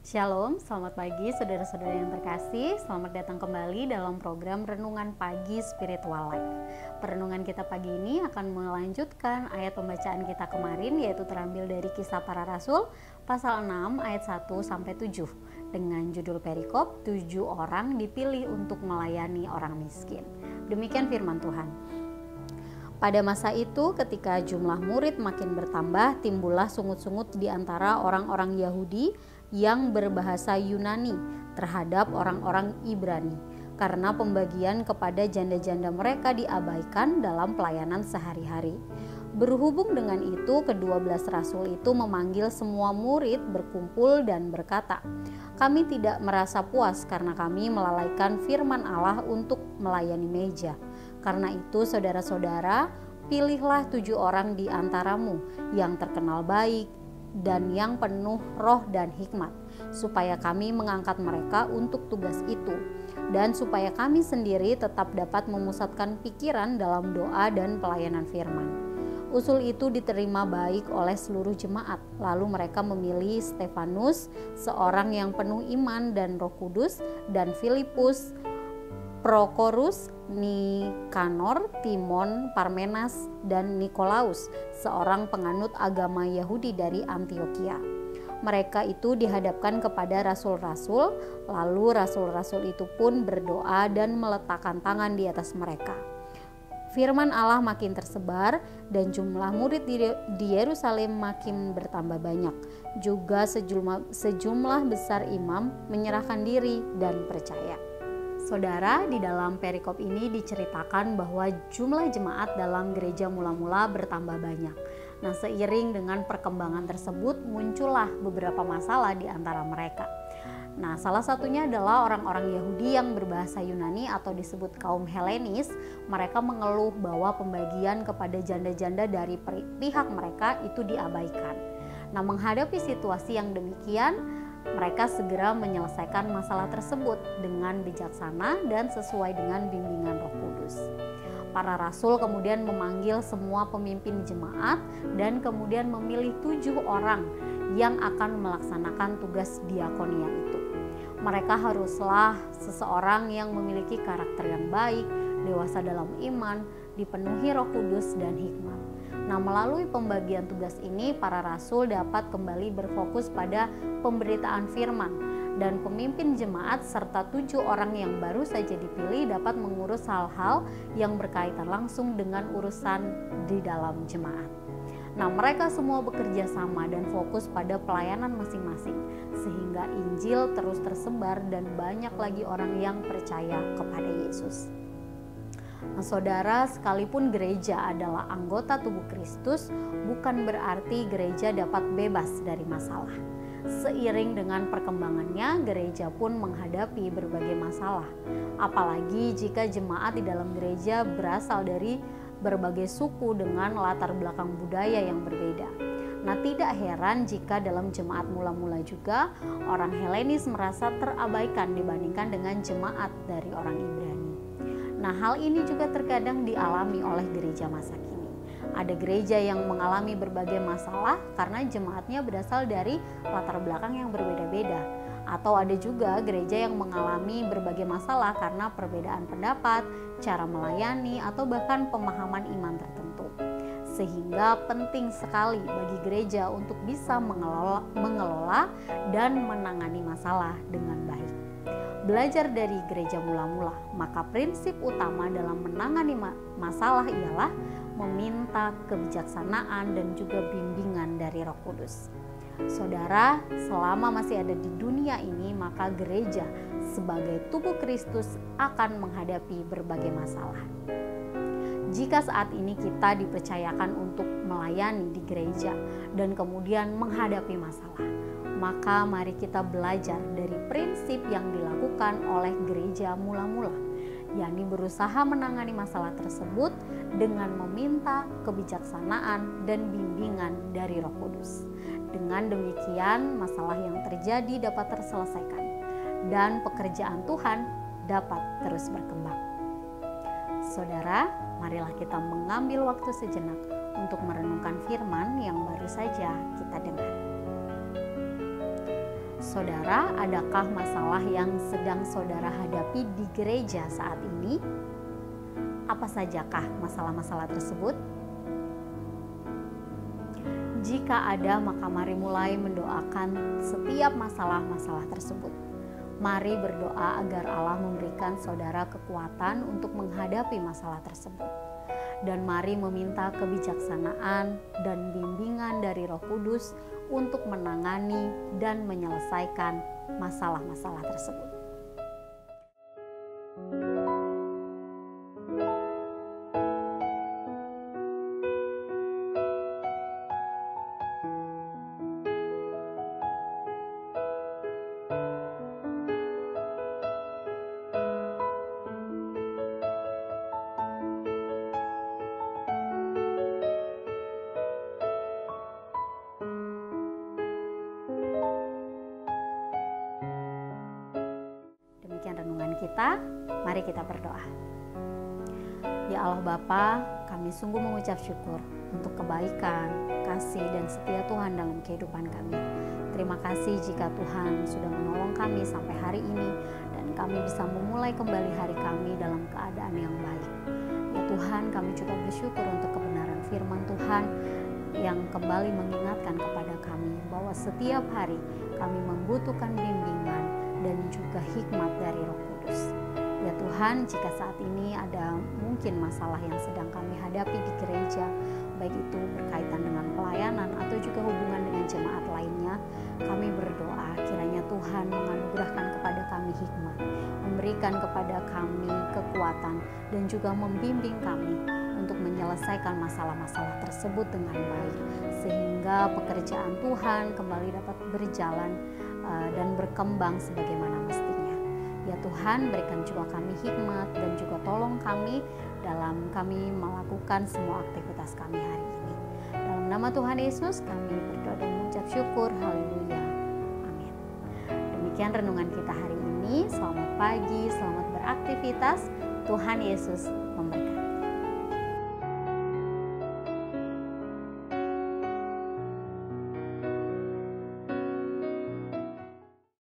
Shalom, selamat pagi saudara-saudara yang terkasih. Selamat datang kembali dalam program Renungan Pagi Spiritual Life. Perenungan kita pagi ini akan melanjutkan ayat pembacaan kita kemarin, yaitu terambil dari Kisah Para Rasul pasal 6 ayat 1-7 dengan judul perikop 7 orang dipilih untuk melayani orang miskin. Demikian firman Tuhan. Pada masa itu, ketika jumlah murid makin bertambah, timbullah sungut-sungut di antara orang-orang Yahudi yang berbahasa Yunani terhadap orang-orang Ibrani, karena pembagian kepada janda-janda mereka diabaikan dalam pelayanan sehari-hari. Berhubung dengan itu, ke-12 rasul itu memanggil semua murid berkumpul dan berkata, "Kami tidak merasa puas karena kami melalaikan firman Allah untuk melayani meja. Karena itu, saudara-saudara, pilihlah 7 orang di antaramu yang terkenal baik dan yang penuh roh dan hikmat, supaya kami mengangkat mereka untuk tugas itu, dan supaya kami sendiri tetap dapat memusatkan pikiran dalam doa dan pelayanan firman." Usul itu diterima baik oleh seluruh jemaat. Lalu mereka memilih Stefanus, seorang yang penuh iman dan Roh Kudus, dan Filipus, Prokorus, Nikanor, Timon, Parmenas, dan Nikolaus, seorang penganut agama Yahudi dari Antioquia. Mereka itu dihadapkan kepada rasul-rasul, lalu rasul-rasul itu pun berdoa dan meletakkan tangan di atas mereka. Firman Allah makin tersebar dan jumlah murid di Yerusalem makin bertambah banyak. Juga sejumlah besar imam menyerahkan diri dan percaya. Saudara, di dalam perikop ini diceritakan bahwa jumlah jemaat dalam gereja mula-mula bertambah banyak. Nah, seiring dengan perkembangan tersebut muncullah beberapa masalah di antara mereka. Nah, salah satunya adalah orang-orang Yahudi yang berbahasa Yunani atau disebut kaum Helenis. Mereka mengeluh bahwa pembagian kepada janda-janda dari pihak mereka itu diabaikan. Nah, menghadapi situasi yang demikian, mereka segera menyelesaikan masalah tersebut dengan bijaksana dan sesuai dengan bimbingan Roh Kudus. Para rasul kemudian memanggil semua pemimpin jemaat dan kemudian memilih 7 orang yang akan melaksanakan tugas diakonia itu. Mereka haruslah seseorang yang memiliki karakter yang baik, dewasa dalam iman, dipenuhi Roh Kudus dan hikmat. Nah, melalui pembagian tugas ini, para rasul dapat kembali berfokus pada pemberitaan firman, dan pemimpin jemaat serta 7 orang yang baru saja dipilih dapat mengurus hal-hal yang berkaitan langsung dengan urusan di dalam jemaat. Nah, mereka semua bekerja sama dan fokus pada pelayanan masing-masing, sehingga Injil terus tersebar dan banyak lagi orang yang percaya kepada Yesus. Nah, saudara, sekalipun gereja adalah anggota tubuh Kristus, bukan berarti gereja dapat bebas dari masalah. Seiring dengan perkembangannya, gereja pun menghadapi berbagai masalah. Apalagi jika jemaat di dalam gereja berasal dari berbagai suku dengan latar belakang budaya yang berbeda. Nah, tidak heran jika dalam jemaat mula-mula juga orang Helenis merasa terabaikan dibandingkan dengan jemaat dari orang Ibrani. Nah, hal ini juga terkadang dialami oleh gereja masa kini. Ada gereja yang mengalami berbagai masalah karena jemaatnya berasal dari latar belakang yang berbeda-beda. Atau ada juga gereja yang mengalami berbagai masalah karena perbedaan pendapat, cara melayani, atau bahkan pemahaman iman tertentu. Sehingga penting sekali bagi gereja untuk bisa mengelola dan menangani masalah dengan baik. Belajar dari gereja mula-mula, maka prinsip utama dalam menangani masalah ialah meminta kebijaksanaan dan juga bimbingan dari Roh Kudus. Saudara, selama masih ada di dunia ini, maka gereja sebagai tubuh Kristus akan menghadapi berbagai masalah. Jika saat ini kita dipercayakan untuk melayani di gereja dan kemudian menghadapi masalah, maka mari kita belajar dari prinsip yang dilakukan oleh gereja mula-mula, yakni berusaha menangani masalah tersebut dengan meminta kebijaksanaan dan bimbingan dari Roh Kudus. Dengan demikian, masalah yang terjadi dapat terselesaikan dan pekerjaan Tuhan dapat terus berkembang. Saudara, marilah kita mengambil waktu sejenak untuk merenungkan firman yang baru saja kita dengar. Saudara, adakah masalah yang sedang saudara hadapi di gereja saat ini? Apa sajakah masalah-masalah tersebut? Jika ada, maka mari mulai mendoakan setiap masalah-masalah tersebut. Mari berdoa agar Allah memberikan saudara kekuatan untuk menghadapi masalah tersebut. Dan mari meminta kebijaksanaan dan bimbingan dari Roh Kudus untuk menangani dan menyelesaikan masalah-masalah tersebut. Demikian renungan kita, mari kita berdoa. Ya Allah Bapa, kami sungguh mengucap syukur untuk kebaikan, kasih, dan setia Tuhan dalam kehidupan kami. Terima kasih jika Tuhan sudah menolong kami sampai hari ini dan kami bisa memulai kembali hari kami dalam keadaan yang baik. Ya Tuhan, kami juga bersyukur untuk kebenaran firman Tuhan yang kembali mengingatkan kepada kami bahwa setiap hari kami membutuhkan bimbingan dan juga hikmat dari Roh Kudus. Ya Tuhan, jika saat ini ada mungkin masalah yang sedang kami hadapi di gereja, baik itu berkaitan dengan pelayanan atau juga hubungan dengan jemaat lainnya, kami berdoa kiranya Tuhan menganugerahkan kepada kami hikmat, memberikan kepada kami kekuatan, dan juga membimbing kami untuk menyelesaikan masalah-masalah tersebut dengan baik, sehingga pekerjaan Tuhan kembali dapat berjalan dan berkembang sebagaimana mestinya. Ya Tuhan, berikan juga kami hikmat dan juga tolong kami dalam kami melakukan semua aktivitas kami hari ini. Dalam nama Tuhan Yesus kami berdoa dan mengucap syukur. Haleluya. Amin. Demikian renungan kita hari ini. Selamat pagi, selamat beraktivitas. Tuhan Yesus memberkati.